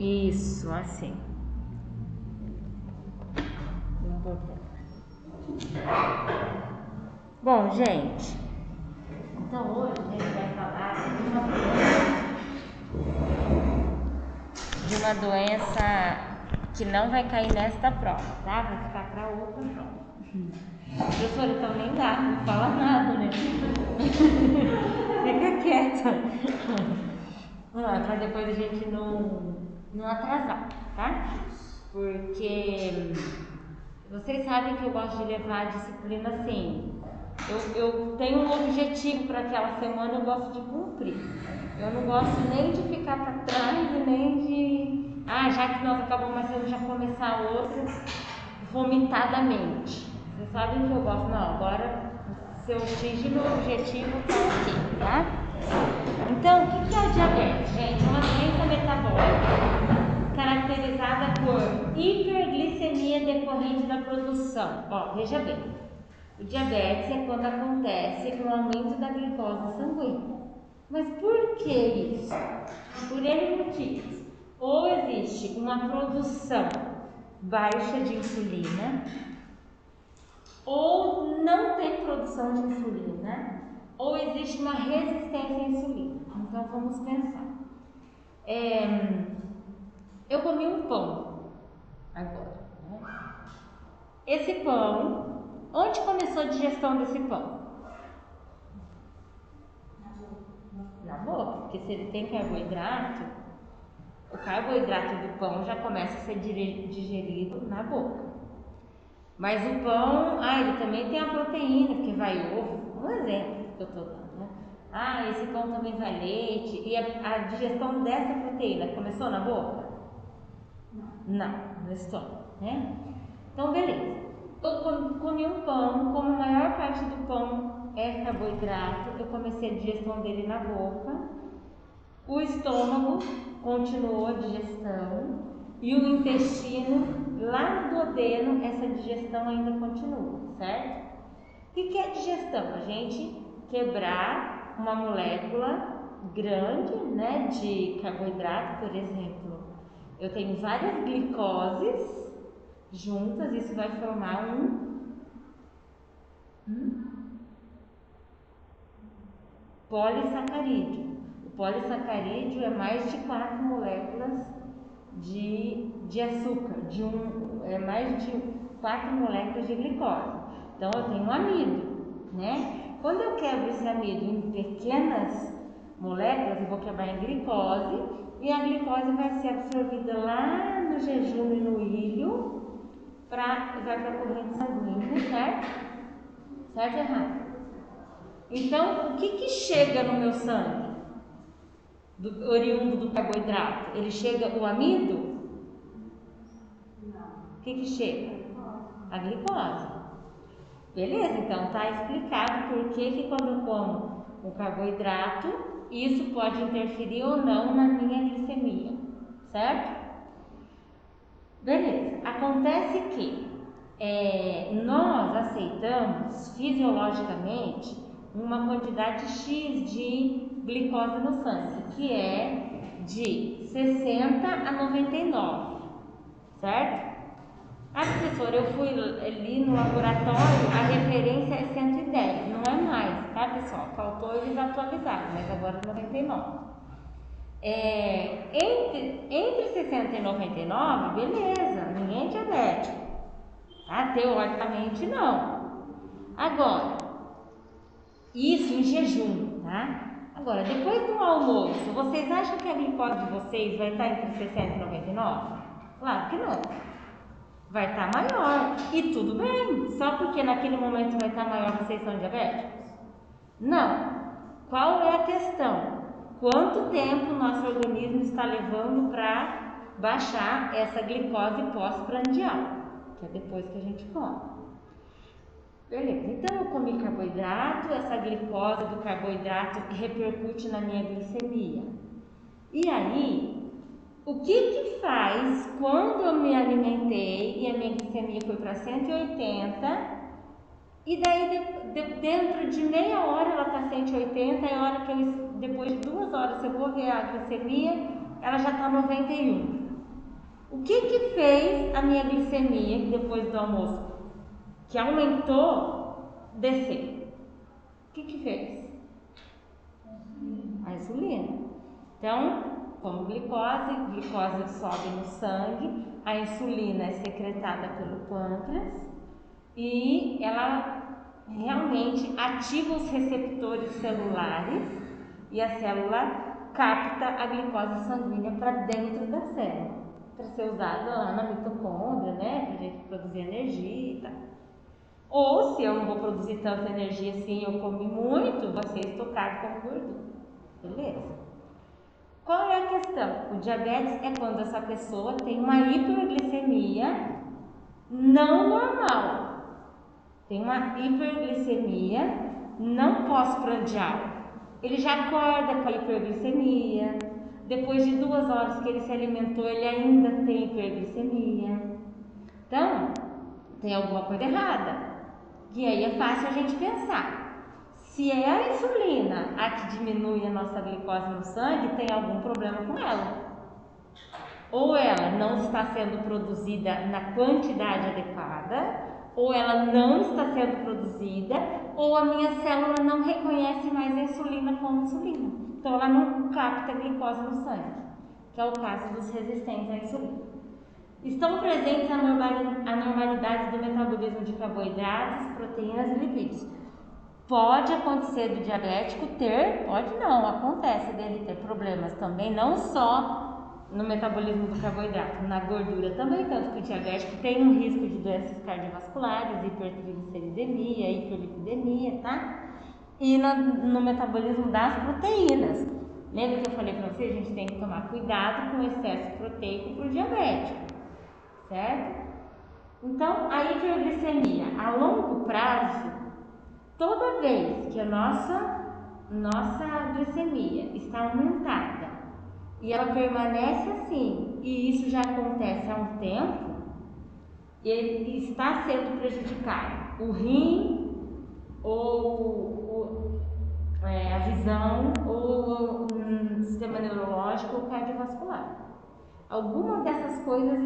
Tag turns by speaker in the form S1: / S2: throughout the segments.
S1: Isso, assim. Bom, gente, então hoje a gente vai falar de uma doença que não vai cair nesta prova, tá? Vai ficar para outra prova. Professora, então nem dá, não fala nada, né? Fica quieta. Para depois a gente não atrasar, tá? Porque vocês sabem que eu gosto de levar a disciplina assim. Eu tenho um objetivo para aquela semana, eu gosto de cumprir. Eu não gosto nem de ficar para trás e nem de... já que nós acabamos uma semana, já começar outra vomitadamente. Vocês sabem que eu gosto. Não, agora se eu atingir meu objetivo, tá ok, tá? Então, o que é o diabetes, gente? É uma doença metabólica caracterizada por hiperglicemia decorrente da produção. Veja bem, o diabetes é quando acontece um aumento da glicose sanguínea. Mas por que isso? Por N motivos. Ou existe uma produção baixa de insulina, ou não tem produção de insulina, ou existe uma resistência à insulina. Então vamos pensar. Eu comi um pão agora, né? Esse pão, onde começou a digestão desse pão? Na boca, porque se ele tem carboidrato, o carboidrato do pão já começa a ser digerido na boca. Mas o pão, ele também tem a proteína, porque vai ovo, um exemplo que eu estou dando, né? Esse pão também vai leite, e a digestão dessa proteína começou na boca? Não, no estômago, né? Então, beleza. Eu comi um pão, como a maior parte do pão é carboidrato, eu comecei a digestão dele na boca, o estômago continuou a digestão e o intestino, lá no duodeno, essa digestão ainda continua, certo? O que é digestão? A gente quebrar uma molécula grande, né, de carboidrato, por exemplo. Eu tenho várias glicoses juntas, isso vai formar um polissacarídeo. O polissacarídeo é mais de 4 moléculas de açúcar, é mais de 4 moléculas de glicose. Então eu tenho um amido, né? Quando eu quebro esse amido em pequenas moléculas, eu vou quebrar em glicose, e a glicose vai ser absorvida lá no jejum e no ilho, vai para a corrente sanguínea, certo? Certo ou errado? Então, o que chega no meu sangue? Oriundo do carboidrato? Ele chega o amido? Não. O que chega? A glicose. Beleza, então está explicado por que quando eu como o carboidrato, isso pode interferir ou não na minha glicemia, certo? Beleza, acontece que nós aceitamos fisiologicamente uma quantidade X de glicose no sangue, que é de 60 a 99, certo? Professora, eu fui ali no laboratório, a referência é 110, não é mais, tá, pessoal? Faltou eles atualizarem, mas agora é 99. Entre 60 e 99, beleza, ninguém é diabético, tá? Teoricamente não. Agora, isso em jejum, tá? Agora, depois do almoço, vocês acham que a glicose de vocês vai estar entre 60 e 99? Claro que não. Vai estar maior, e tudo bem, só porque naquele momento vai estar maior, vocês são diabéticos? Não. Qual é a questão? Quanto tempo o nosso organismo está levando para baixar essa glicose pós-prandial, que é depois que a gente come. Beleza, então eu comi carboidrato, essa glicose do carboidrato repercute na minha glicemia. E aí, o que faz quando eu me alimentei e a minha glicemia foi para 180, e daí dentro de meia hora ela está 180, e a hora que depois de 2 horas, se eu vou ver a glicemia, ela já está 91. O que fez a minha glicemia depois do almoço, que aumentou, descer? O que fez? A insulina. Então, como glicose sobe no sangue, a insulina é secretada pelo pâncreas e ela realmente ativa os receptores celulares e a célula capta a glicose sanguínea para dentro da célula, para ser usada lá na mitocôndria, né, para a gente produzir energia e tal. Ou se eu não vou produzir tanta energia assim, eu comi muito, vai ser estocado como gordura. Beleza? Qual é a questão? O diabetes é quando essa pessoa tem uma hiperglicemia não normal. Tem uma hiperglicemia não pós-prandial. Ele já acorda com a hiperglicemia. Depois de 2 horas que ele se alimentou, ele ainda tem hiperglicemia. Então, tem alguma coisa errada. E aí é fácil a gente pensar. Se é a insulina a que diminui a nossa glicose no sangue, tem algum problema com ela. Ou ela não está sendo produzida na quantidade adequada, ou ela não está sendo produzida, ou a minha célula não reconhece mais a insulina como insulina. Então ela não capta a glicose no sangue, que é o caso dos resistentes à insulina. Estão presentes anormalidades do metabolismo de carboidratos, proteínas e lipídios. Pode acontecer do diabético pode não, acontece dele ter problemas também, não só no metabolismo do carboidrato, na gordura também, tanto que o diabético tem um risco de doenças cardiovasculares, hipertrigliceridemia, hiperlipidemia, tá? E no metabolismo das proteínas. Lembra que eu falei para vocês, a gente tem que tomar cuidado com o excesso proteico por diabético, certo? Então, a hiperglicemia a longo prazo, toda vez que a nossa glicemia está aumentada e ela permanece assim, e isso já acontece há um tempo, ele está sendo prejudicado o rim, ou a visão, ou o sistema neurológico ou cardiovascular. Algumas dessas coisas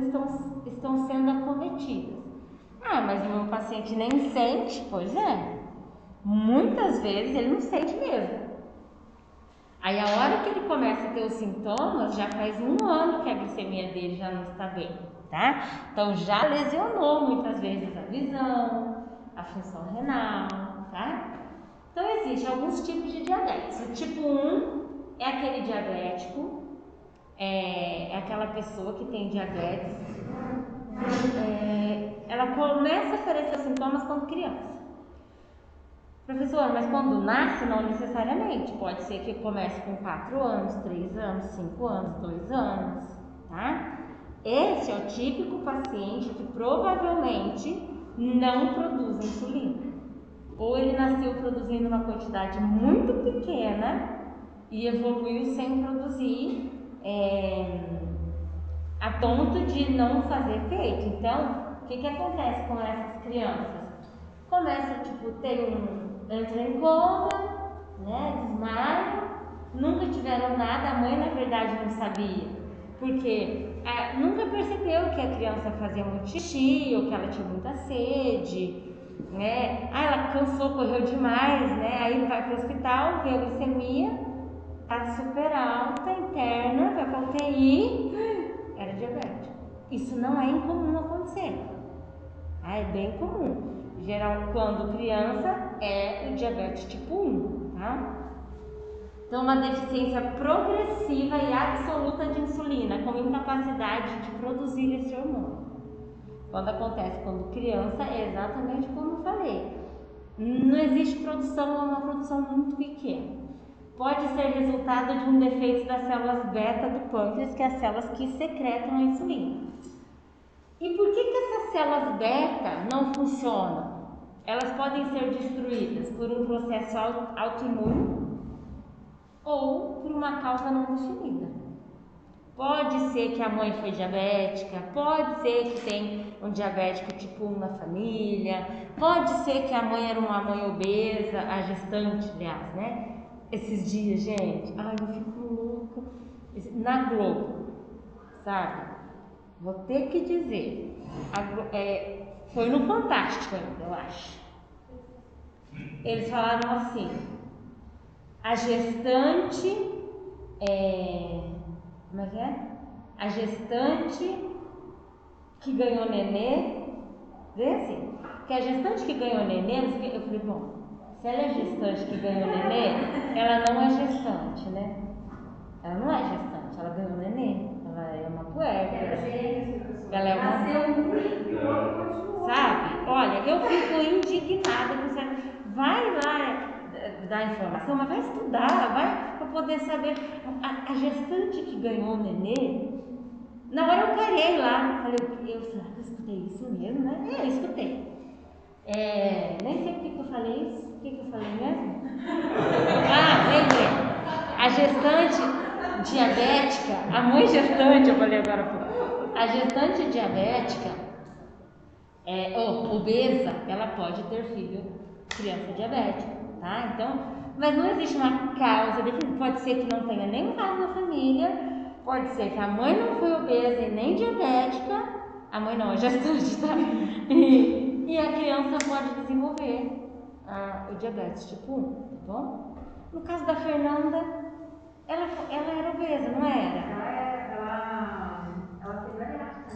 S1: estão sendo acometidas. Ah, mas o meu paciente nem sente? Pois é. Muitas vezes ele não sente mesmo. Aí a hora que ele começa a ter os sintomas, já faz 1 ano que a glicemia dele já não está bem, tá? Então já lesionou muitas vezes a visão, a função renal, tá? Então existem alguns tipos de diabetes. O tipo 1 é aquele diabético, é aquela pessoa que tem diabetes, ela começa a aparecer sintomas quando criança. Professor, mas quando nasce, não necessariamente. Pode ser que comece com 4 anos, 3 anos, 5 anos, 2 anos, tá? Esse é o típico paciente que provavelmente não produz insulina. Ou ele nasceu produzindo uma quantidade muito pequena e evoluiu sem produzir a ponto de não fazer efeito. Então, o que acontece com essas crianças? Começa, entra em coma, né, desmaia, nunca tiveram nada, a mãe na verdade não sabia, porque nunca percebeu que a criança fazia muito xixi, ou que ela tinha muita sede, né, ela cansou, correu demais, né, aí vai para o hospital, vê a glicemia, tá super alta, interna, vai para a UTI, era diabético. Isso não é incomum acontecer, é bem comum. Geral, quando criança, é o diabetes tipo 1, tá? Então, uma deficiência progressiva e absoluta de insulina, com incapacidade de produzir esse hormônio. Quando acontece quando criança, é exatamente como eu falei. Não existe produção, é uma produção muito pequena. Pode ser resultado de um defeito das células beta do pâncreas, que é as células que secretam a insulina. E por que essas células beta não funcionam? Elas podem ser destruídas por um processo autoimune ou por uma causa não definida. Pode ser que a mãe foi diabética, pode ser que tem um diabético tipo 1 na família, pode ser que a mãe era uma mãe obesa, a gestante, aliás, né? Esses dias, gente, eu fico louca. Na Globo, sabe? vou ter que dizer, foi no Fantástico ainda, eu acho. Eles falaram assim, a gestante, como é que é? A gestante que ganhou nenê, vê assim, que a gestante que ganhou nenê, eu falei, bom, se ela é gestante que ganhou nenê, ela não é gestante, né? Ela não é gestante, ela ganhou nenê, ela é uma puérpera. Ela é uma... Sabe? Olha, eu fico indignada com você. Vai lá dar informação, mas vai estudar, vai para poder saber. A gestante que ganhou o nenê, na hora eu parei lá, falei, eu escutei isso mesmo, né? Eu escutei. Nem sei porque que eu falei isso. O que eu falei mesmo? Lembrei. A gestante diabética, a mãe gestante, eu falei agora. A gestante diabética, obesa, ela pode ter filho, criança diabética, tá? Então, mas não existe uma causa definida. Pode ser que não tenha nenhum caso na família, pode ser que a mãe não foi obesa e nem diabética, a mãe não, a gestante, tá? E a criança pode desenvolver o diabetes tipo 1, tá bom? No caso da Fernanda, ela era obesa, não era? Ela foi bariátrica.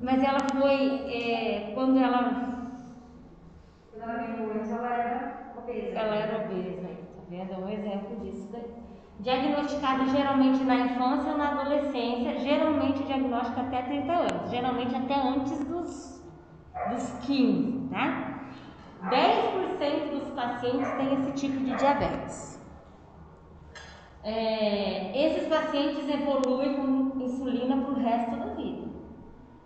S1: Mas ela foi, quando ela ganhou antes, ela era obesa. Ela era obesa, tá vendo? É um exemplo disso daí. Diagnosticado geralmente na infância ou na adolescência, geralmente diagnóstico até 30 anos, geralmente até antes dos 15, tá? 10% dos pacientes têm esse tipo de diabetes. Esses pacientes evoluem com insulina para o resto da vida,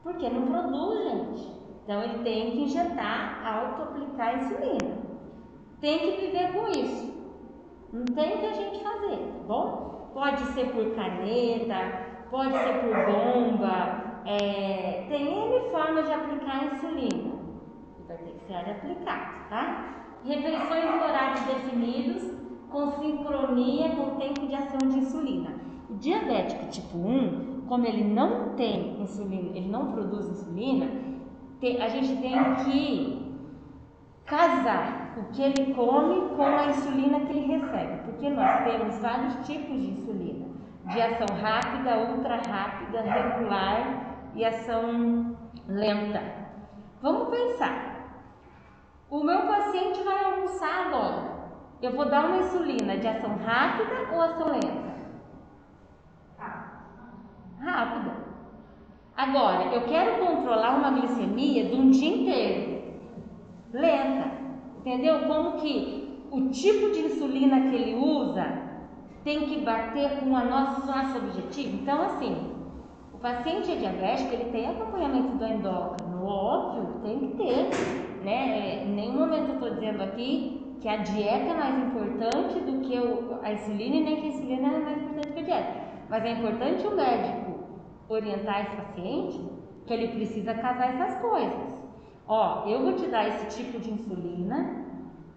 S1: porque não produz, gente. Então ele tem que injetar, auto-aplicar insulina. Tem que viver com isso. Não tem o que a gente fazer, tá bom? Pode ser por caneta, pode ser por bomba, tem N formas de aplicar insulina. Vai ter que ser aplicado, tá? Refeições em horários definidos, com sincronia com o tempo de ação de insulina. O diabético tipo 1, como ele não tem insulina, ele não produz insulina, a gente tem que casar o que ele come com a insulina que ele recebe, porque nós temos vários tipos de insulina, de ação rápida, ultra rápida, regular e ação lenta. Vamos pensar. O meu paciente vai almoçar agora. Eu vou dar uma insulina de ação rápida ou ação lenta? Rápida. Agora, eu quero controlar uma glicemia de um dia inteiro. Lenta. Entendeu? Como que o tipo de insulina que ele usa tem que bater com o nosso objetivo. Então, assim, o paciente diabético, ele tem acompanhamento do endócrino, óbvio, tem que ter, né? Em nenhum momento eu estou dizendo aqui que a dieta é mais importante do que a insulina e nem que a insulina é mais importante que a dieta. Mas é importante o médico orientar esse paciente que ele precisa casar essas coisas. Eu vou te dar esse tipo de insulina,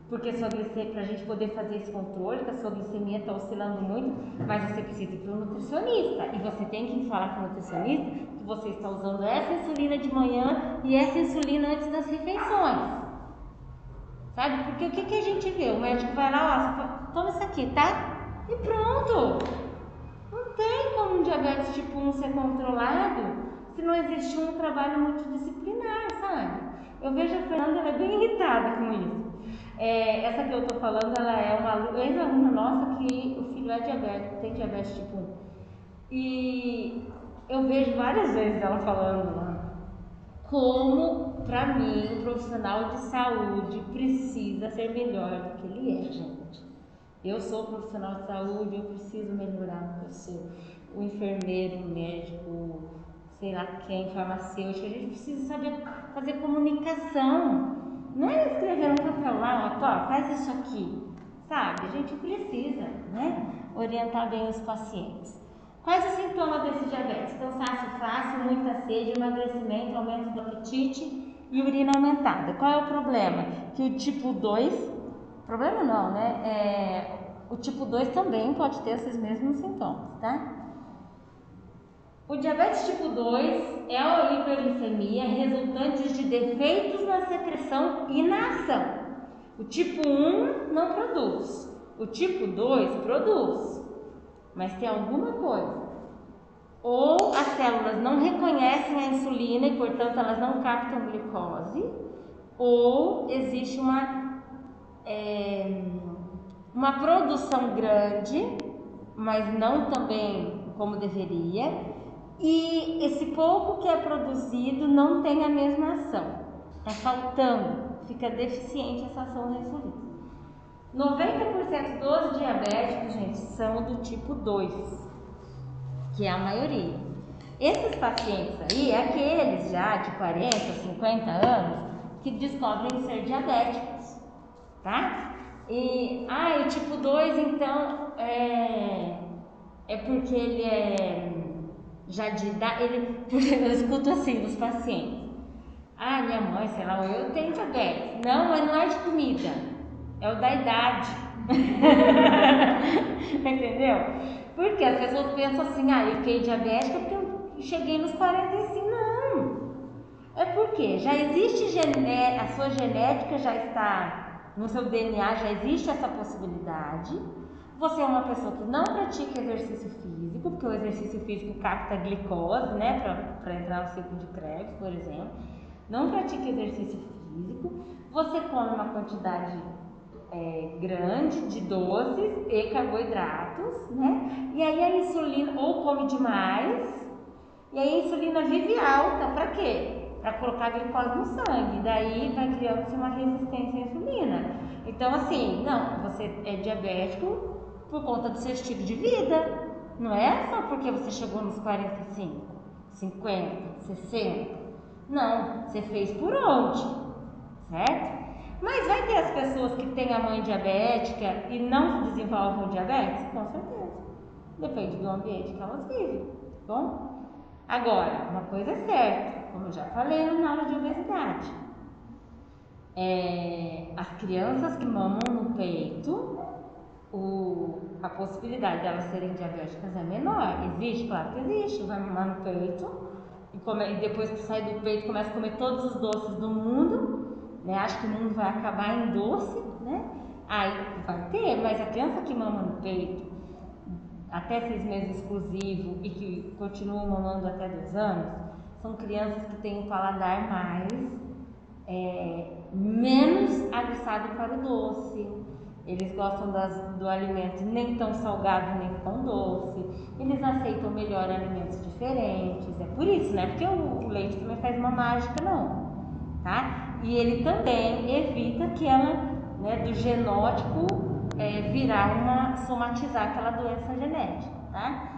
S1: porque sua glicemia, para a gente poder fazer esse controle, que a sua glicemia está oscilando muito, mas você precisa ir para um nutricionista. E você tem que falar para o nutricionista que você está usando essa insulina de manhã e essa insulina antes das refeições. Sabe? Porque o que a gente vê? O médico vai lá, toma isso aqui, tá? E pronto! Não tem como um diabetes tipo 1 ser controlado se não existe um trabalho multidisciplinar, sabe? Eu vejo a Fernanda, ela é bem irritada com isso. Essa que eu tô falando, ela é uma ex-aluna nossa que o filho é diabético, tem diabetes tipo 1. E eu vejo várias vezes ela falando lá como, pra mim, um profissional de saúde precisa ser melhor do que ele é, gente. Eu sou profissional de saúde, eu preciso melhorar no que eu sou. O enfermeiro, o médico, sei lá quem, farmacêutico, a gente precisa saber fazer comunicação. Não é escrever um papel lá, faz isso aqui, sabe? A gente precisa, né, orientar bem os pacientes. Quais os sintomas desse diabetes? Cansaço fácil, muita sede, emagrecimento, aumento do apetite e urina aumentada. Qual é o problema? Que o tipo 2, problema não, né? O tipo 2 também pode ter esses mesmos sintomas, tá? O diabetes tipo 2 é a hiperglicemia resultante de defeitos na secreção e na ação. O tipo 1 não produz, o tipo 2 produz, mas tem alguma coisa. Ou as células não reconhecem a insulina e, portanto, elas não captam glicose, ou existe uma produção grande, mas não também como deveria, e esse pouco que é produzido não tem a mesma ação, está faltando, fica deficiente essa ação da insulina. 90% dos diabéticos, gente, são do tipo 2, que é a maioria. Esses pacientes aí, aqueles já de 40, 50 anos, que descobrem ser diabéticos, tá? E, o tipo 2, então, é porque ele é já de idade, porque eu escuto assim dos pacientes. Minha mãe, sei lá, eu tenho diabetes. Não, mas não é de comida, é o da idade. Entendeu? Porque as pessoas pensam assim, eu fiquei diabética porque eu cheguei nos 45. Não, é porque já existe a sua genética já está no seu DNA, já existe essa possibilidade. Você é uma pessoa que não pratica exercício físico, porque o exercício físico capta glicose, né, para entrar no ciclo de Krebs, por exemplo. Não pratica exercício físico, você come uma quantidade grande de doces e carboidratos, né? E aí a insulina, ou come demais, e aí a insulina vive alta, para quê? Para colocar glicose no sangue, daí vai criando-se uma resistência à insulina. Então assim, não, você é diabético por conta do seu estilo de vida, não é só porque você chegou nos 45, 50, 60, não, você fez por onde, certo? Mas vai ter as pessoas que têm a mãe diabética e não desenvolvem o diabetes? Com certeza. Depende do ambiente que elas vivem, bom? Agora, uma coisa é certa, como eu já falei na aula de obesidade. As crianças que mamam no peito, a possibilidade de elas serem diabéticas é menor. Existe? Claro que existe. Vai mamar no peito e depois que sai do peito começa a comer todos os doces do mundo, né? Acho que o mundo vai acabar em doce, né? Aí vai ter, mas a criança que mama no peito até 6 meses exclusivo e que continuam mamando até 2 anos, são crianças que têm um paladar menos aguçado para o doce. Eles gostam do alimento nem tão salgado nem tão doce. Eles aceitam melhor alimentos diferentes. É por isso, né? Porque o leite também faz uma mágica, não, tá? E ele também evita que ela, né, do genótipo somatizar aquela doença genética, tá?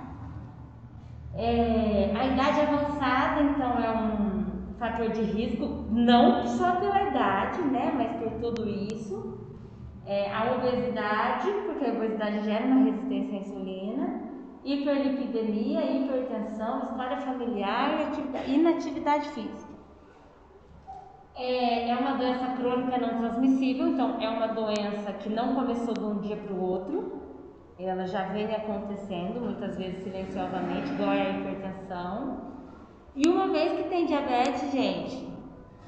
S1: A idade avançada, então, é um fator de risco, não só pela idade, né, mas por tudo isso. A obesidade, porque a obesidade gera uma resistência à insulina, hiperlipidemia, hipertensão, história familiar e inatividade física. É uma doença crônica não transmissível, então é uma doença que não começou de um dia para o outro, ela já vem acontecendo, muitas vezes silenciosamente, igual a hipertensão. E uma vez que tem diabetes, gente,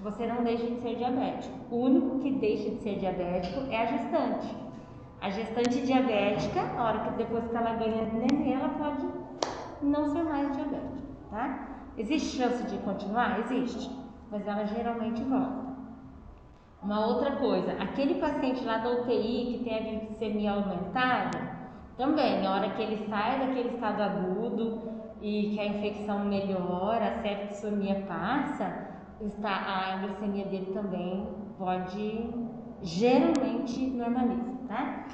S1: você não deixa de ser diabético. O único que deixa de ser diabético é a gestante. A gestante diabética, a hora que depois que ela ganha neném, ela pode não ser mais diabética, tá? Existe chance de continuar? Existe, mas ela geralmente volta. Uma outra coisa, aquele paciente lá da UTI que tem a glicemia aumentada, também, na hora que ele sai daquele estado agudo e que a infecção melhora, a septicemia passa, a glicemia dele também pode, geralmente, normalizar, tá?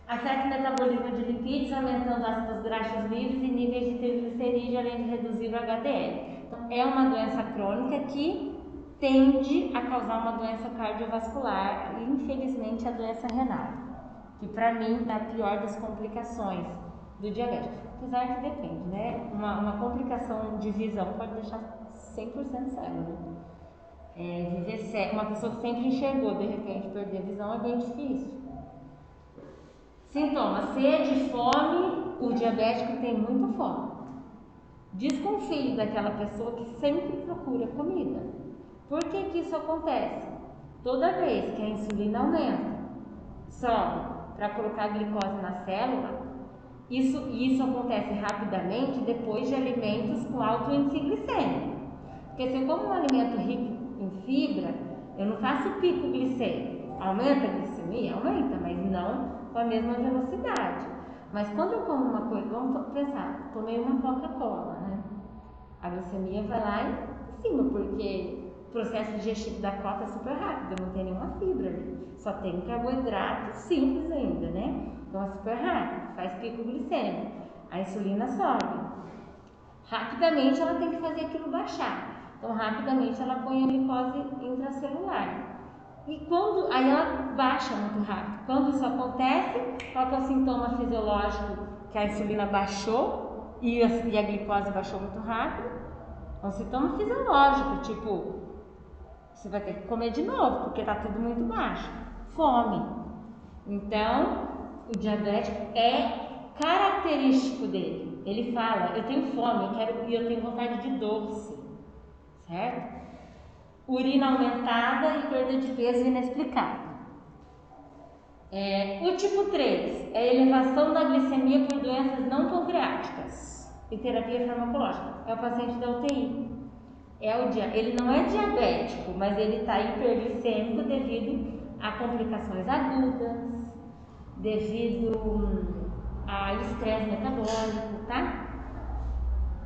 S1: Afeta o metabolismo de lipídios, aumentando ácidos graxos livres e níveis de triglicerídeo, além de reduzir o HDL. Então, é uma doença crônica que tende a causar uma doença cardiovascular e, infelizmente, a doença renal, que para mim é a pior das complicações do diabetes. Apesar que depende, né? Uma complicação de visão pode deixar 100% cego, né? Viver cego, uma pessoa que sempre enxergou, de repente perder a visão é bem difícil. Sintomas: sede, fome. O diabético tem muita fome. Desconfie daquela pessoa que sempre procura comida. Por que que isso acontece? Toda vez que a insulina aumenta, sobe para colocar a glicose na célula, isso acontece rapidamente depois de alimentos com alto índice glicêmico. Porque se eu como um alimento rico em fibra, eu não faço pico glicêmico. Aumenta a glicemia? Aumenta, mas não com a mesma velocidade. Mas quando eu como uma coisa, vamos pensar, tomei uma Coca-Cola, né? A glicemia vai lá em cima, porque o processo digestivo da Coca é super rápido, não tem nenhuma fibra ali, só tem carboidrato simples ainda, né? Então é super rápido, faz pico glicêmico, a insulina sobe. Rapidamente ela tem que fazer aquilo baixar, então rapidamente ela põe a glicose intracelular. E quando aí ela baixa muito rápido. Quando isso acontece, qual que é o sintoma fisiológico que a insulina baixou e a glicose baixou muito rápido? É um sintoma fisiológico, tipo, você vai ter que comer de novo, porque está tudo muito baixo. Fome. Então, o diabético é característico dele. Ele fala, eu tenho fome, eu tenho vontade de doce, certo? Urina aumentada e perda de peso inexplicável. O tipo 3 é a elevação da glicemia por doenças não pancreáticas e terapia farmacológica. É o paciente da UTI. Ele não é diabético, mas ele está hiperglicêmico devido a complicações agudas, devido a estresse metabólico, tá?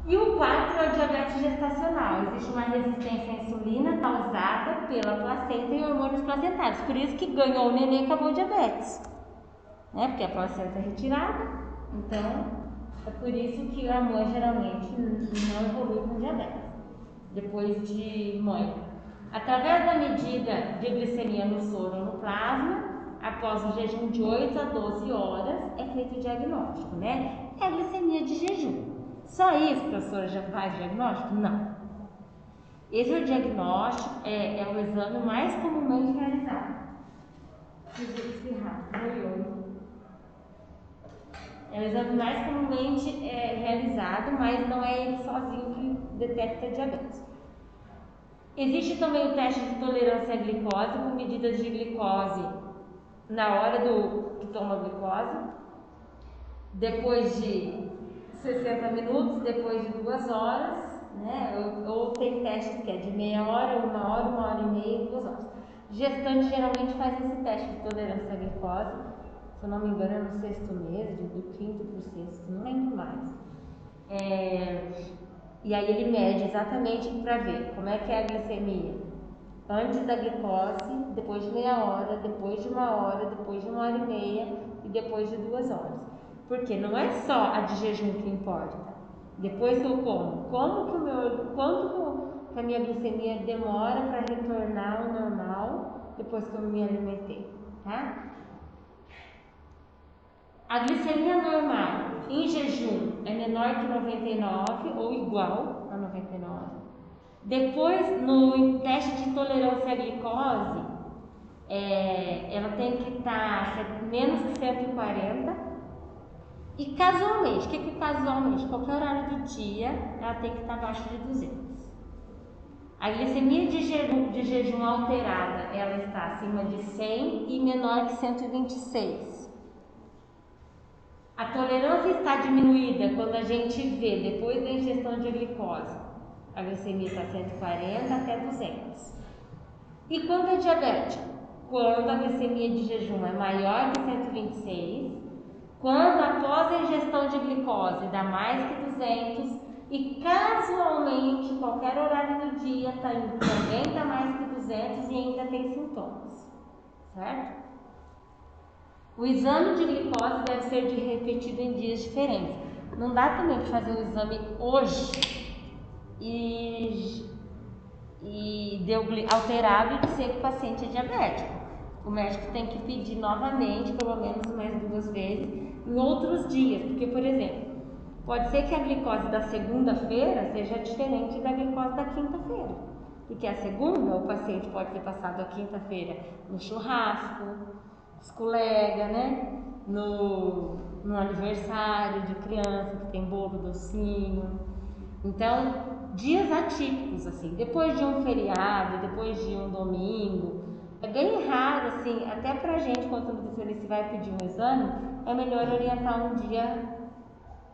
S1: E o 4 é o diabetes gestacional. Existe uma resistência à insulina causada pela placenta e hormônios placentários. Por isso que ganhou o neném e acabou o diabetes, né? Porque a placenta é retirada, então é por isso que a mãe geralmente não evolui com diabetes depois de mãe. Através da medida de glicemia no soro ou no plasma, após um jejum de 8 a 12 horas, é feito o diagnóstico, né? É a glicemia de jejum. Só isso, professora, já faz diagnóstico? Não. Esse é o diagnóstico, é o exame mais comumente realizado. É o exame mais comumente realizado, mas não é ele sozinho que detecta diabetes. Existe também o teste de tolerância à glicose, com medidas de glicose na hora que toma a glicose, depois de 60 minutos, depois de 2 horas, né? Ou tem testes que é de meia hora, 1 hora e meia, 2 horas. Gestante geralmente faz esse teste de tolerância à glicose, se eu não me engano é no 6º mês, do 5º para o 6º, não lembro mais. E aí ele mede exatamente para ver como é que é a glicemia antes da glicose, depois de meia hora, depois de 1 hora, depois de 1 hora e meia e depois de 2 horas. Porque não é só a de jejum que importa. Depois que eu como, quanto que a minha glicemia demora para retornar ao normal depois que eu me alimentei, tá? A glicemia normal em jejum é menor que 99 ou igual a 99. Depois, no teste de tolerância à glicose, ela tem que estar menos que 140. E casualmente, o que é casualmente? Qualquer horário do dia, ela tem que estar abaixo de 200. A glicemia de jejum alterada, ela está acima de 100 e menor que 126. A tolerância está diminuída quando a gente vê, depois da ingestão de glicose, a glicemia está 140 até 200. E quando é diabético? Quando a glicemia de jejum é maior que 126, quando após a ingestão de glicose dá mais que 200 e casualmente, qualquer horário do dia também dá mais que 200 e ainda tem sintomas, certo? O exame de glicose deve ser repetido em dias diferentes. Não dá também para fazer o exame hoje e deu alterado e dizer que o paciente é diabético. O médico tem que pedir novamente, pelo menos mais 2 vezes, em outros dias. Porque, por exemplo, pode ser que a glicose da segunda-feira seja diferente da glicose da quinta-feira. Porque a segunda, o paciente pode ter passado a quinta-feira no churrasco, os colegas, né? No aniversário de criança, que tem bolo, docinho. Então, dias atípicos, assim, depois de um feriado, depois de um domingo, é bem raro, assim, até pra gente, quando o nutricionista vai pedir um exame, é melhor orientar um dia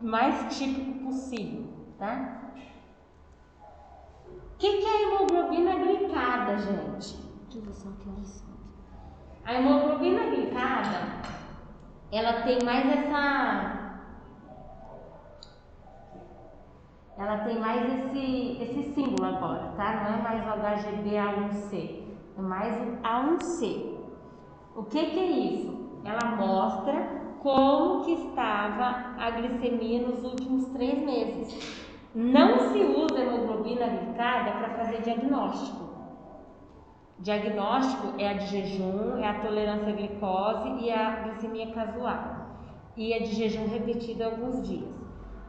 S1: mais típico possível, tá? O que é a hemoglobina glicada, gente? Deixa eu ver só que horas são. A hemoglobina glicada, ela tem mais esse símbolo agora, tá? Não é mais o HGB-A1C, é mais o A1C. O que é isso? Ela mostra como que estava a glicemia nos últimos 3 meses. Não se usa hemoglobina glicada para fazer diagnóstico. Diagnóstico é a de jejum, é a tolerância à glicose e a glicemia casual. E a de jejum repetida alguns dias.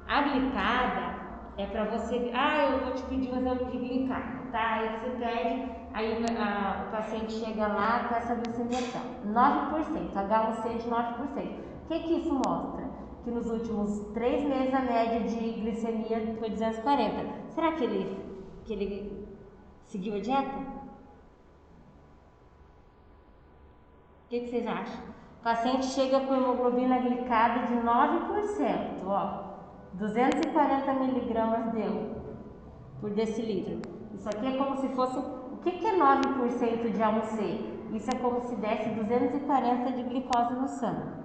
S1: A glicada é para você, eu vou te pedir um exame de glicada, tá? Aí você pede, aí o paciente chega lá com essa glicemia 9%, H1C de 9%. O que isso mostra? Que nos últimos 3 meses a média de glicemia foi 240. Será que ele seguiu a dieta? O que vocês acham? O paciente chega com hemoglobina glicada de 9%, ó. 240 miligramas deu por decilitro. Isso aqui é como se fosse... O que é 9% de A1C? Isso é como se desse 240 de glicose no sangue.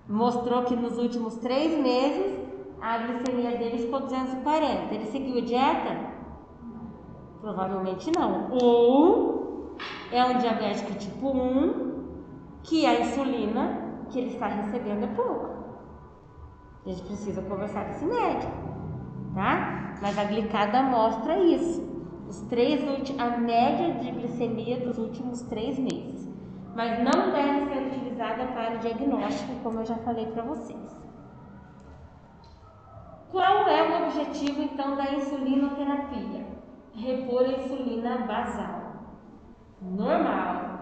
S1: Mostrou que nos últimos 3 meses a glicemia dele ficou 240. Ele seguiu a dieta? Provavelmente não. Ou é um diabético tipo 1 que a insulina que ele está recebendo é pouca. A gente precisa conversar com esse médico, tá? Mas a glicada mostra isso. A média de glicemia dos últimos 3 meses. Mas não deve ser utilizada para diagnóstico, como eu já falei para vocês. Qual é o objetivo, então, da insulinoterapia? Repor a insulina basal, normal,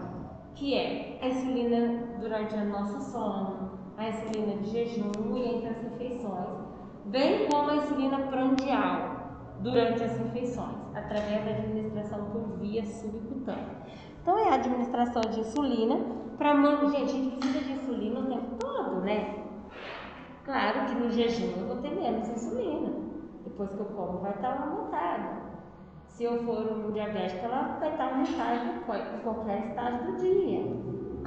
S1: que é a insulina durante o nosso sono, a insulina de jejum e entre as refeições, bem como a insulina prandial durante as refeições, através da administração por via subcutânea. Então é a administração de insulina para manter. Gente, a gente precisa de insulina o tempo todo, né? Claro que no jejum eu vou ter menos insulina. Depois que eu como vai estar aumentada. Se eu for um diabético, ela vai estar aumentada em qualquer estágio do dia,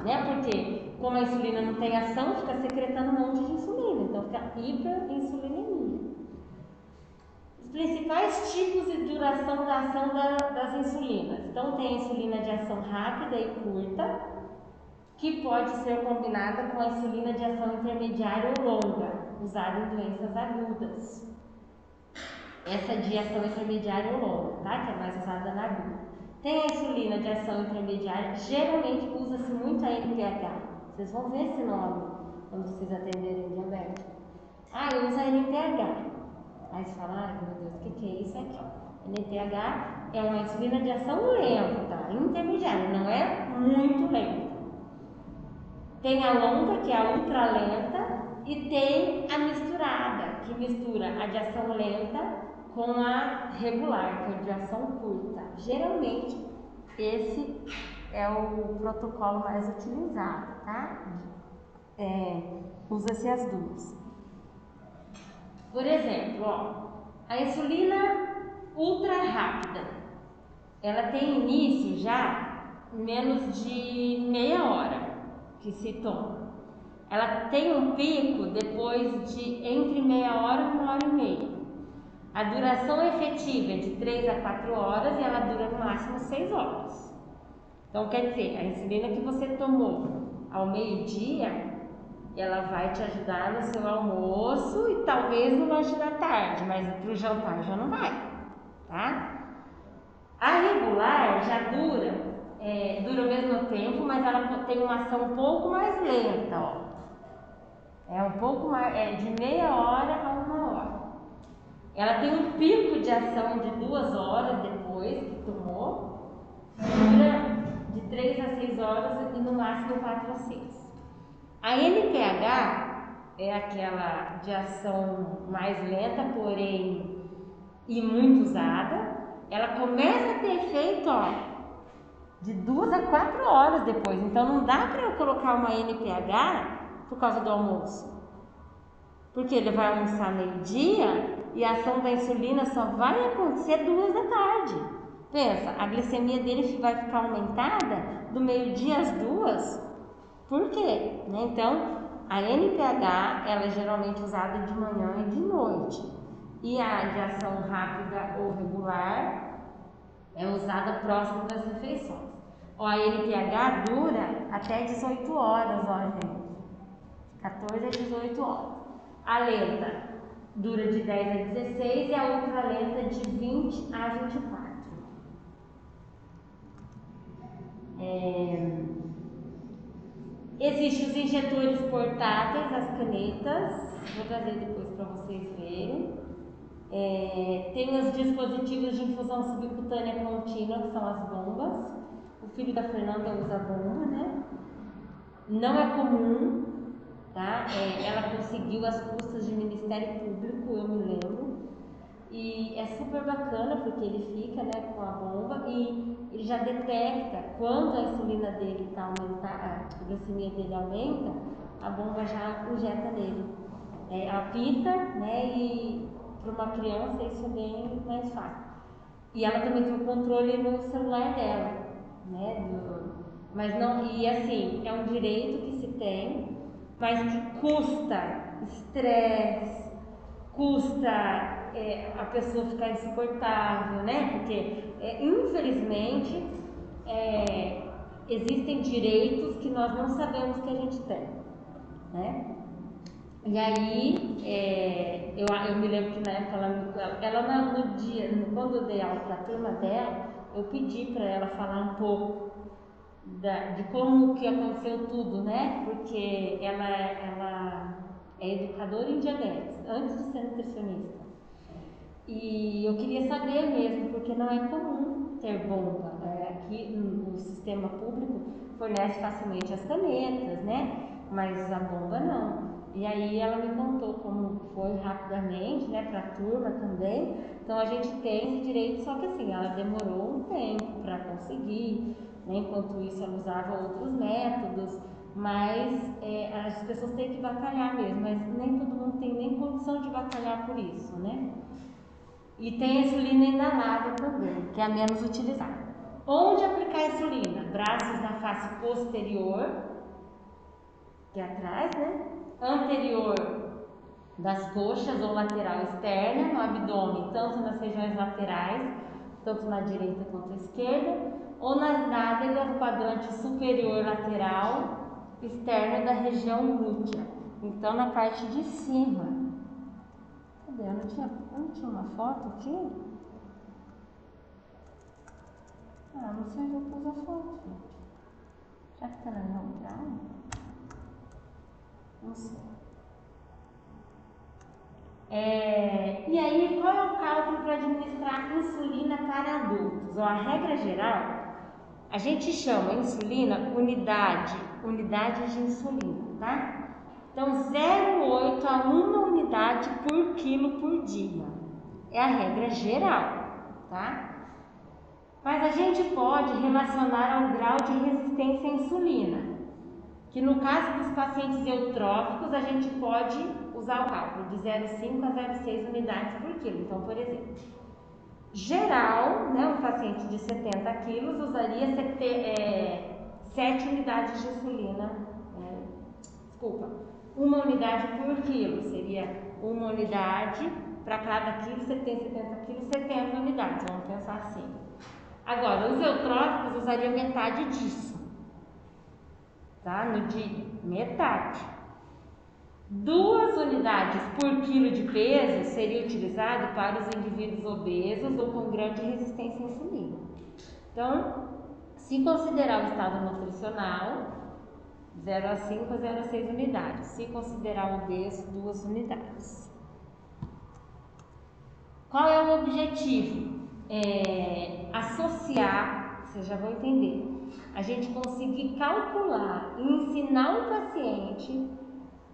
S1: né? Porque como a insulina não tem ação, fica secretando um monte de insulina, então fica hiperinsulinemia. Os principais tipos e duração da ação das insulinas. Então tem a insulina de ação rápida e curta, que pode ser combinada com a insulina de ação intermediária ou longa, usada em doenças agudas. Essa de ação intermediária ou longa, tá? Que é mais usada na aguda. Tem a insulina de ação intermediária, geralmente usa-se muito a NPH. Vocês vão ver esse nome quando vocês atenderem diabetes. Eu uso a NPH. Aí você fala, meu Deus, o que é isso aqui? NPH é uma insulina de ação lenta, intermediária, não é muito lenta. Tem a longa, que é a ultralenta, e tem a misturada, que mistura a de ação lenta com a regular, que é de ação curta. Geralmente, esse é o protocolo mais utilizado, tá? Usa-se as duas. Por exemplo, a insulina ultra rápida, ela tem início já em menos de meia hora que se toma. Ela tem um pico depois de entre meia hora e 1h30. A duração efetiva é de 3 a 4 horas e ela dura no máximo 6 horas. Então, quer dizer, a insulina que você tomou ao meio-dia, ela vai te ajudar no seu almoço e talvez no lanche da tarde, mas para o jantar já não vai, tá? A regular já dura o mesmo tempo, mas ela tem uma ação um pouco mais lenta, ó. É um pouco mais, de meia hora a 1 hora. Ela tem um pico de ação de 2 horas depois que tomou, dura de 3 a 6 horas e no máximo 4 a 6. A NPH, é aquela de ação mais lenta, porém e muito usada. Ela começa a ter efeito, ó, de 2 a 4 horas depois. Então não dá para eu colocar uma NPH por causa do almoço, porque ele vai almoçar meio-dia e a ação da insulina só vai acontecer 2 da tarde. Pensa, a glicemia dele vai ficar aumentada do meio-dia às 2. Por quê? Então, a NPH ela é geralmente usada de manhã e de noite. E a de ação rápida ou regular é usada próximo das refeições. Ó, a NPH dura até 18 horas, ó, gente. 14 a 18 horas. A lenta dura de 10 a 16 e a ultralenta de 20 a 24. Existem os injetores portáteis, as canetas, vou trazer depois para vocês verem. Tem os dispositivos de infusão subcutânea contínua, que são as bombas. O filho da Fernanda usa bomba, né? Não é comum, tá? Ela conseguiu as custas de Ministério Público, eu me lembro. E é super bacana porque ele fica, né, com a bomba e ele já detecta quando a insulina dele está aumentada, a glicemia dele aumenta, a bomba já injeta nele. Apita, né, e para uma criança isso é bem mais fácil. E ela também tem o controle no celular dela, né, mas não, e assim, é um direito que se tem, mas que custa estresse, custa a pessoa ficar insuportável, né? Porque, infelizmente, existem direitos que nós não sabemos que a gente tem, né? E aí, eu me lembro que na época ela no dia, quando eu dei aula para a turma dela, eu pedi para ela falar um pouco de como que aconteceu tudo, né? Porque ela é educadora em diabetes, antes de ser nutricionista. E eu queria saber mesmo, porque não é comum ter bomba. Aqui no sistema público fornece facilmente as canetas, né? Mas a bomba não. E aí ela me contou como foi rapidamente, né, para a turma também. Então a gente tem esse direito, só que assim, ela demorou um tempo para conseguir, né? Enquanto isso ela usava outros métodos, mas as pessoas têm que batalhar mesmo, mas nem todo mundo tem nem condição de batalhar por isso, né? E tem a insulina inalável também, que é a menos utilizada. Onde aplicar a insulina? Braços na face posterior, que é atrás, né? Anterior das coxas ou lateral externa, no abdômen, tanto nas regiões laterais, tanto na direita quanto à esquerda, ou nas nádegas no quadrante superior lateral externo da região glútea. Então, na parte de cima. Cadê? Eu não tinha uma foto aqui? Não sei onde eu pus a foto, gente. Será que está na minha grau? Não sei. E aí, qual é o cálculo para administrar insulina para adultos? A regra geral, a gente chama insulina unidade de insulina, tá? Então, 0,8 a 1 unidade por quilo por dia. É a regra geral, tá? Mas a gente pode relacionar ao grau de resistência à insulina, que no caso dos pacientes eutróficos, a gente pode usar o cálculo de 0,5 a 0,6 unidades por quilo. Então, por exemplo, geral, né, um paciente de 70 quilos usaria 7 unidades de insulina, uma unidade por quilo, seria uma unidade para cada quilo. Você tem 70 quilos, 70 unidades, vamos pensar assim. Agora, os eutróficos usariam metade disso, tá? No dia, metade. 2 unidades por quilo de peso seria utilizado para os indivíduos obesos ou com grande resistência à insulina. Então, se considerar o estado nutricional, 0,5 a 0,6 unidades. Se considerar o obeso, 2 unidades. Qual é o objetivo? Associar, vocês já vão entender, a gente conseguir calcular e ensinar o paciente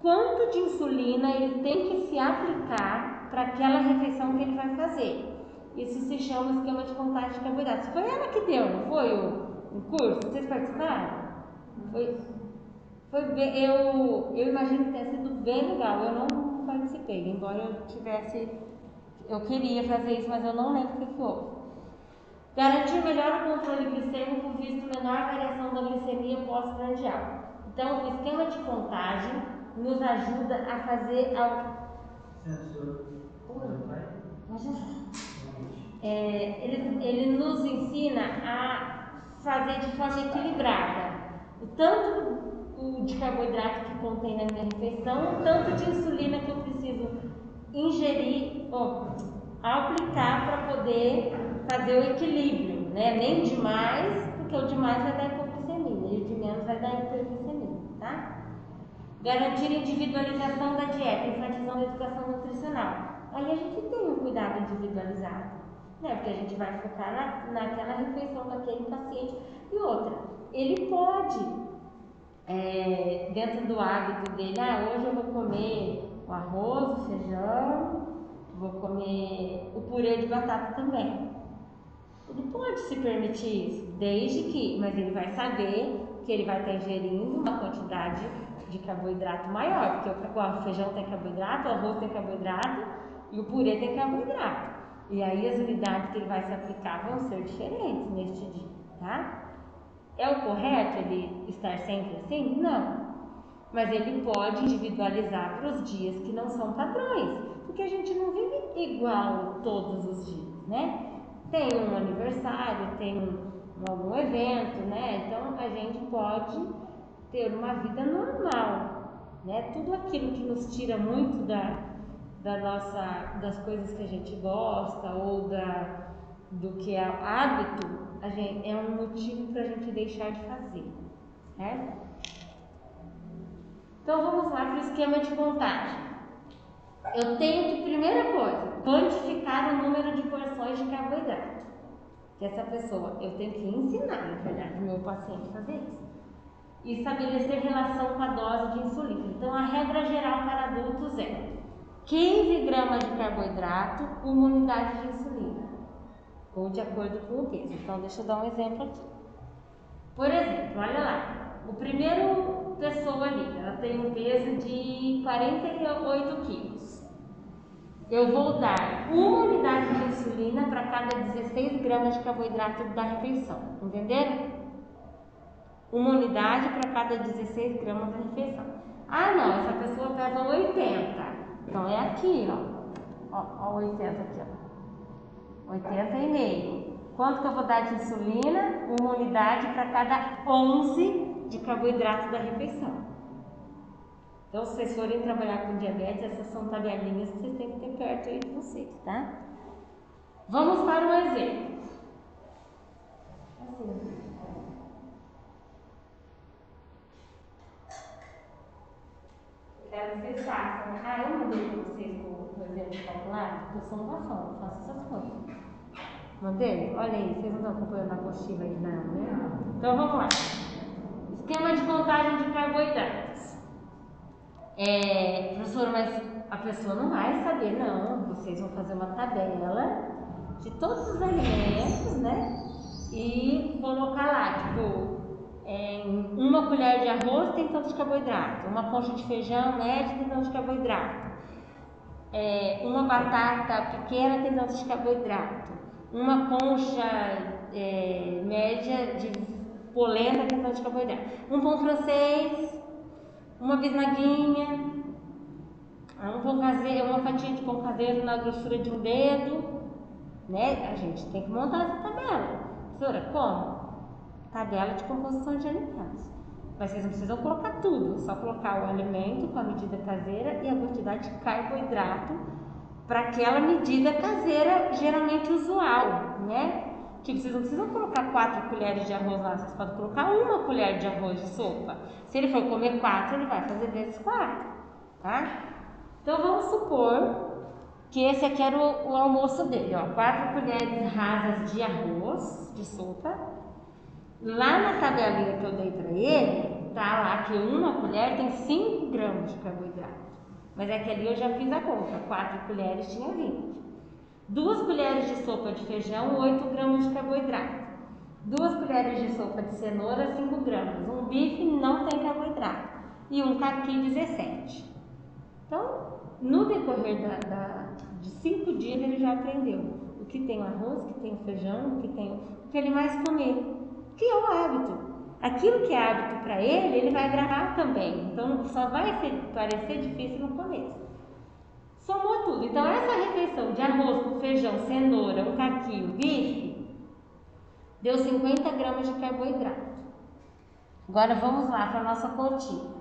S1: quanto de insulina ele tem que se aplicar para aquela refeição que ele vai fazer. Isso se chama esquema de contagem de carboidratos. Foi ela que deu, não foi o curso? Vocês participaram? Foi bem, eu imagino que tenha sido bem legal. Eu não participei, embora eu queria fazer isso, mas eu não lembro o que houve. Garantir melhor o controle glicêmico, visto menor variação da glicemia pós-prandial. Então, o esquema de contagem nos ajuda a fazer ele nos ensina a fazer de forma equilibrada tanto o de carboidrato que contém na minha refeição, tanto de insulina que eu preciso ingerir ou aplicar para poder fazer o equilíbrio, né? Nem demais, porque o demais vai dar hipoglicemia e o de menos vai dar hiperglicemia, tá? Garantir individualização da dieta, enfatizando a educação nutricional. Aí a gente tem um cuidado individualizado, né? Porque a gente vai focar naquela refeição daquele paciente. E outra, ele pode, dentro do hábito dele, hoje eu vou comer o arroz, o feijão, vou comer o purê de batata também. Ele pode se permitir isso, mas ele vai saber que ele vai estar ingerindo uma quantidade de carboidrato maior, porque o feijão tem carboidrato, o arroz tem carboidrato e o purê tem carboidrato. E aí as unidades que ele vai se aplicar vão ser diferentes neste dia, tá? É o correto ele estar sempre assim? Não. Mas ele pode individualizar para os dias que não são padrões, porque a gente não vive igual todos os dias, né? Tem um aniversário, tem algum evento, né? Então a gente pode ter uma vida normal, né? Tudo aquilo que nos tira muito das coisas que a gente gosta ou do que é hábito, é um motivo para a gente deixar de fazer, certo? Então vamos lá para o esquema de contagem. Eu tenho que, primeira coisa, quantificar o número de porções de carboidrato. Que essa pessoa, eu tenho que ensinar, na verdade, o meu paciente a fazer isso. E estabelecer relação com a dose de insulina. Então a regra geral para adultos é 15 gramas de carboidrato, 1 unidade de insulina. Ou de acordo com o peso. Então deixa eu dar um exemplo aqui. Por exemplo, olha lá. O primeiro pessoa ali, ela tem um peso de 48 quilos. Eu vou dar 1 unidade de insulina para cada 16 gramas de carboidrato da refeição. Entenderam? 1 unidade para cada 16 gramas da refeição. Não, essa pessoa pesa 80. Então é aqui, ó 80 aqui, ó. 80,5. Quanto que eu vou dar de insulina? 1 unidade para cada 11 de carboidrato da refeição. Então, se vocês forem trabalhar com diabetes, essas são tabelinhas que vocês têm que ter perto aí de vocês, tá? Vamos para um exemplo. Assim. Quero que vocês façam. Eu mandei para vocês o exemplo calculado, porque eu sou uma fã, eu faço essas coisas. Mandei? Olha aí, vocês não estão acompanhando a apostila aí, não, né? Então, vamos lá. Esquema de contagem de carboidratos. Professor, mas a pessoa não vai saber, não. Vocês vão fazer uma tabela de todos os alimentos, né? E colocar lá, tipo, uma colher de arroz tem tanto de carboidrato, uma concha de feijão média tem tanto de carboidrato, uma batata pequena tem tanto de carboidrato, uma concha média de polenta tem tanto de carboidrato, um pão francês, uma bisnaguinha, um pão caseiro, uma fatia de pão caseiro na grossura de um dedo, né? A gente tem que montar essa tabela. Professora, como? Tabela de composição de alimentos. Mas vocês não precisam colocar tudo, só colocar o alimento com a medida caseira e a quantidade de carboidrato para aquela medida caseira geralmente usual, né? Tipo, vocês não precisam colocar 4 colheres de arroz lá, vocês podem colocar 1 colher de arroz de sopa. Se ele for comer 4, ele vai fazer vezes 4, tá? Então vamos supor que esse aqui era o almoço dele, ó, 4 colheres rasas de arroz de sopa. Lá na tabelinha que eu dei para ele, tá lá que uma colher tem 5 gramas de carboidrato. Mas é que ali eu já fiz a conta, 4 colheres tinha 20. 2 colheres de sopa de feijão, 8 gramas de carboidrato. 2 colheres de sopa de cenoura, 5 gramas. Um bife não tem carboidrato. E um caqui, 17. Então, no decorrer de 5 dias, ele já aprendeu o que tem o arroz, o que tem o feijão, o que ele mais comer, que é o hábito. Aquilo que é hábito para ele vai gravar também. Então, só vai parecer difícil no começo. Somou tudo. Então, essa refeição de arroz com feijão, cenoura, um caqui, um bife, deu 50 gramas de carboidrato. Agora, vamos lá para a nossa continha.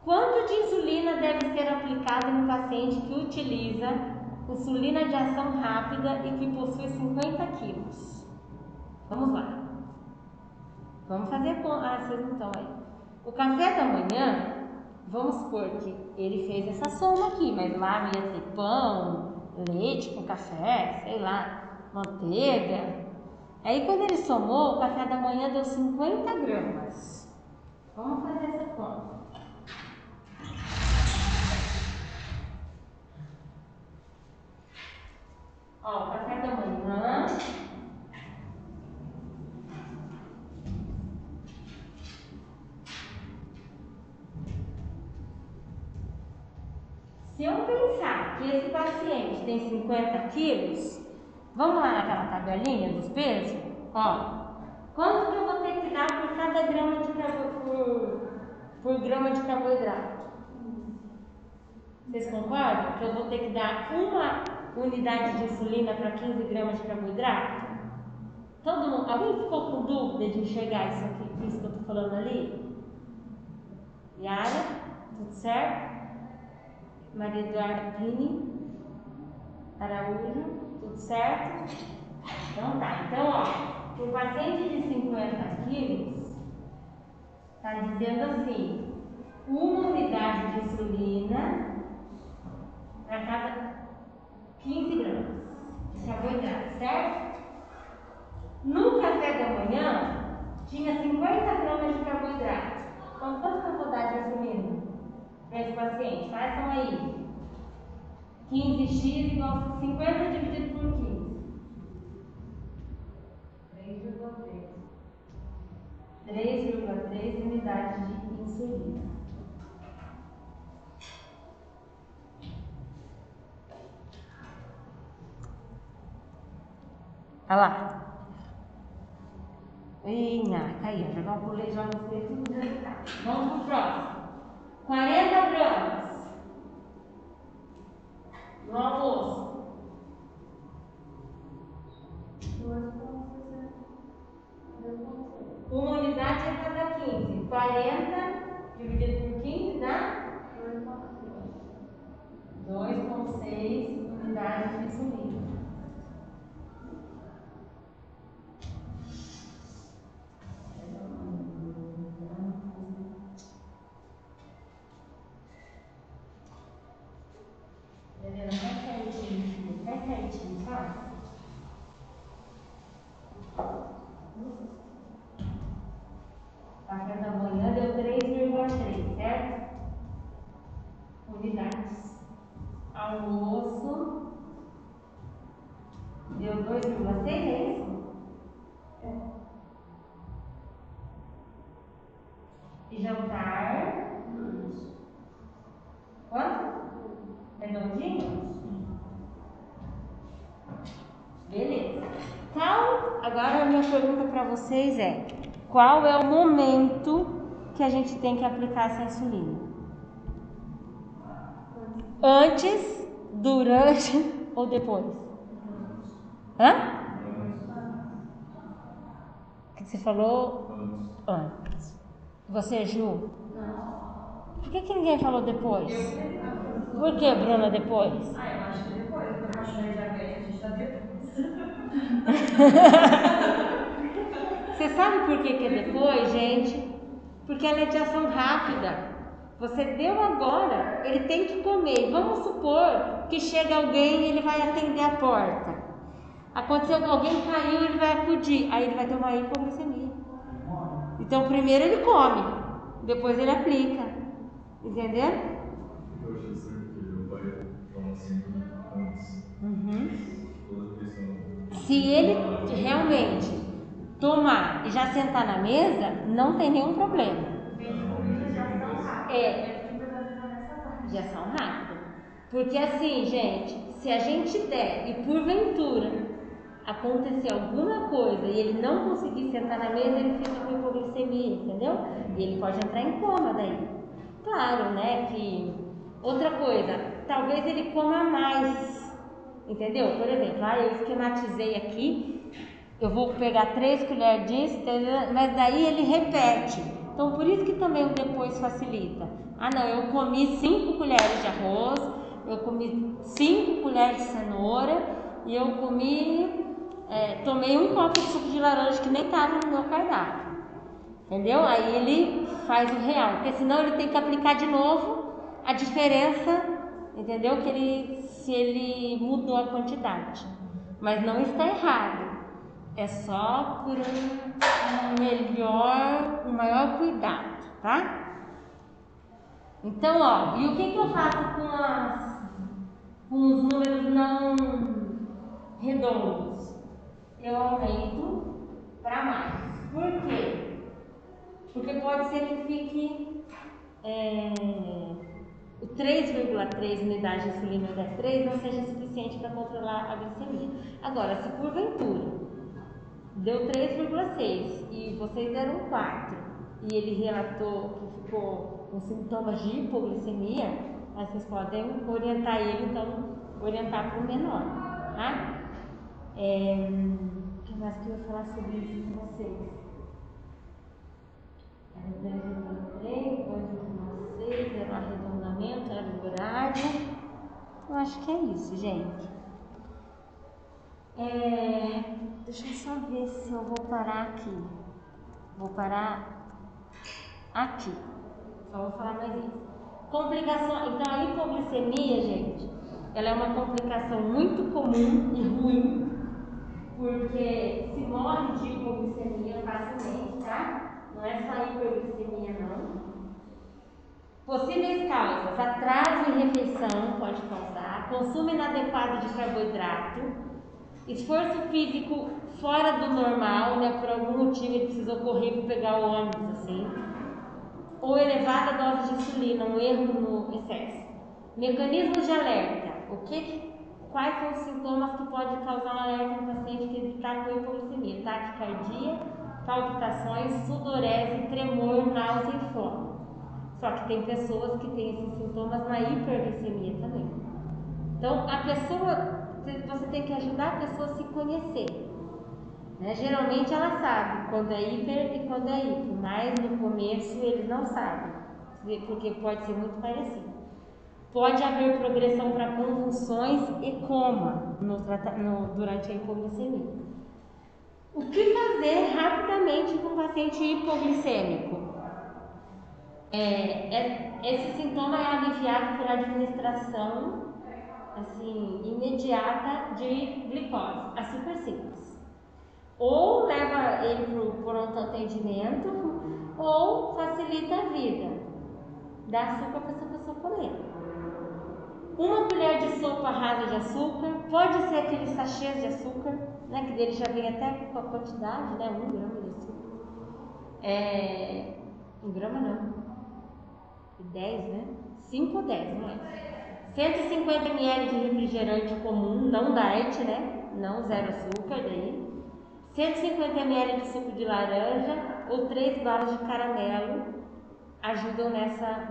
S1: Quanto de insulina deve ser aplicado no paciente que utiliza insulina de ação rápida e que possui 50 quilos? Vamos lá. Vamos fazer vocês não estão aí. O café da manhã, vamos supor que ele fez essa soma aqui, mas lá ia ter pão, leite com café, sei lá, manteiga. Aí quando ele somou, o café da manhã deu 50 gramas. Vamos fazer essa conta. Ó, o café da manhã. Se eu pensar que esse paciente tem 50 quilos, vamos lá naquela tabelinha dos pesos? Ó, quanto que eu vou ter que dar por cada grama de por grama de carboidrato? Vocês concordam que eu vou ter que dar uma unidade de insulina para 15 gramas de carboidrato? Todo mundo, alguém ficou com dúvida de enxergar isso aqui, isso que eu estou falando ali? Yara, tudo certo? Maria Eduarda Pini Araújo, tudo certo? Então tá, então ó, por paciente de 50 quilos, está dizendo assim, uma unidade de insulina para cada 15 gramas de carboidrato, certo? No café da manhã, tinha 50 gramas de carboidrato. Então, quanto que eu vou dar de insulina para esse paciente? Façam aí. 15x igual a 50 dividido por 15. 3,3. 3,3 unidades de insulina. Olha lá. Caiu. Já calculei, já mostrei tudo o resultado. Vamos para o próximo. 40 gramas no almoço. Uma unidade a cada 15. 40 dividido por 15 dá 2,6 unidades de insulina. Faz certinho, sabe? Café da manhã deu 3,3, certo? Unidades. Almoço deu 2,6, é isso? É. E jantar? Quanto? Redondinho? Beleza. Agora a minha pergunta para vocês é: qual é o momento que a gente tem que aplicar essa insulina? Antes, durante ou depois? Hã? O que você falou? Antes. Você, Ju? Por que ninguém falou depois? Por que, Bruna, depois?
S2: Eu acho que depois, porque eu acho que já ganha, a gente tá depois.
S1: Você sabe por que é depois, gente? Porque ela é de ação rápida. Você deu agora, ele tem que comer. Vamos supor que chega alguém e ele vai atender a porta. Aconteceu que alguém caiu, ele vai acudir. Aí ele vai ter uma hipoglicemia. Então primeiro ele come. depois ele aplica, entendeu?
S3: Eu achei estranho porque meu pai toma sempre antes. Toda refeição.
S1: Se ele realmente tomar e já sentar na mesa, não tem nenhum problema. Injeção rápida. Porque assim, gente, se a gente der e porventura acontecer alguma coisa e ele não conseguir sentar na mesa, ele fica com hipoglicemia, entendeu? E ele pode entrar em coma daí. Claro, né, que... Outra coisa, talvez ele coma mais, entendeu? Por exemplo, eu esquematizei aqui, eu vou pegar 3 colheres disso, mas daí ele repete. Então, por isso que também o depois facilita. Não, eu comi 5 colheres de arroz, eu comi 5 colheres de cenoura e eu tomei um copo de suco de laranja que nem estava no meu cardápio. Entendeu? Aí ele faz o real, porque senão ele tem que aplicar de novo a diferença, entendeu? Se ele mudou a quantidade. Mas não está errado. É só por um maior cuidado, tá? Então, e o que eu faço com os números não redondos? Eu aumento para mais. Por quê? Porque pode ser que fique o 3,3 unidades de insulina de 3 não seja suficiente para controlar a glicemia. Agora, se porventura deu 3,6 e vocês deram 4 e ele relatou que ficou com sintomas de hipoglicemia, aí vocês podem orientar ele, então, orientar para o menor, tá? O que mais que eu ia falar sobre isso com vocês? 3,3, 2,6, era o arredondamento, era o horário. Eu acho que é isso, gente. Deixa eu só ver se eu vou parar aqui. Vou parar aqui. Só vou falar mais isso. Complicação. Então, a hipoglicemia, gente, ela é uma complicação muito comum e ruim, porque se morre de hipoglicemia facilmente, tá? Não é só hiperglicemia, não. Possíveis causas: atraso em refeição pode causar, consumo inadequado de carboidrato, esforço físico fora do normal, né? Por algum motivo ele precisou correr para pegar o ônibus, assim, ou elevada dose de insulina, um erro no excesso. Mecanismos de alerta: quais são os sintomas que podem causar um alerta no paciente que está com hipoglicemia? Taquicardia, palpitações, sudorese, tremor, náusea e fome. Só que tem pessoas que têm esses sintomas na hiperglicemia também. Então, você tem que ajudar a pessoa a se conhecer. Né? Geralmente ela sabe quando é hiper e quando é hipo, mas no começo eles não sabem, porque pode ser muito parecido. Pode haver progressão para convulsões e coma durante a hipoglicemia. O que fazer rapidamente com um paciente hipoglicêmico? Esse sintoma é aliviado pela administração imediata de glicose, açúcar simples. Ou leva ele para o pronto atendimento, ou facilita a vida. Dá açúcar para essa pessoa comer. 1 colher de sopa rasa de açúcar, pode ser aqueles sachês de açúcar, né, que dele já vem até com a quantidade, né, 1 grama de açúcar. 1 grama não. 10, né? 5 ou 10, não é? 150 ml de refrigerante comum, não diet, né? Não zero açúcar daí. 150 ml de suco de laranja ou 3 balas de caramelo ajudam nessa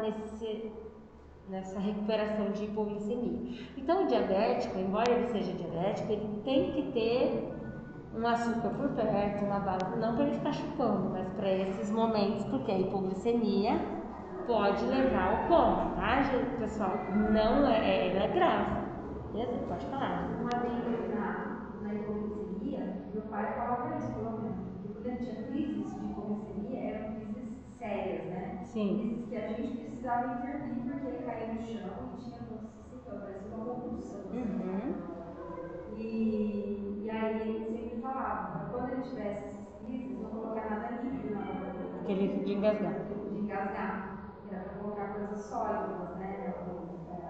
S1: recuperação de hipoglicemia. Então, o diabético, embora ele seja diabético, ele tem que ter um açúcar por perto, uma bala, não para ele ficar chupando, mas para esses momentos, porque a hipoglicemia pode levar ao coma, tá, gente? Pessoal, ela é grave. Beleza? Pode falar.
S2: Uma vez na hipoglicemia, meu pai falava isso, pelo menos. Porque quando ele tinha crises de hipoglicemia, eram crises sérias, né?
S1: Sim.
S2: Crises que a gente precisava intervir porque ele caía no chão e tinha todos esses sintomas, parecia uma convulsão. E aí ele sempre falava, quando ele tivesse essas crises, não colocar nada líquido na boca dele.
S1: Aquele de engasgar.
S2: engasgar. Era para colocar coisas sólidas, né?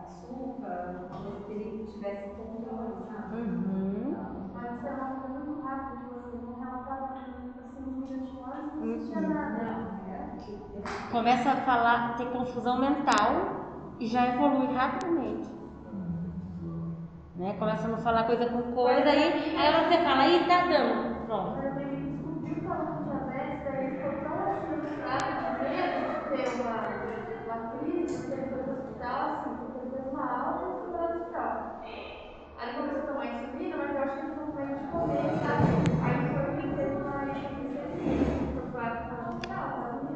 S2: Açúcar, uma coisa que ele tivesse controle, sabe?
S4: Mas isso é uma coisa muito rápida, tipo assim, com relatar assim, uns minutinhos antes não existia nada.
S1: Começa a falar, ter confusão mental e já evolui rapidamente. Né? Começa a não falar coisa com coisa, aí você fala, aí tá dando. Pronto.
S4: Mas ele descobriu que estava com diabetes, daí ele ficou tão assim, frustrado de medo de ter uma crise, porque ele foi pro hospital, assim, porque ele teve uma alta e foi para o hospital. Aí ele começou a tomar insulina, mas eu acho que ele ficou com medo de comer, sabe? Aí foi que ele teve uma hipoglicemia, foi para o hospital, para o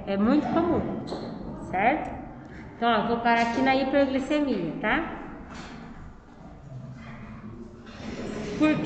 S1: É muito comum, certo? Então, ó, vou parar aqui na hiperglicemia, tá? Por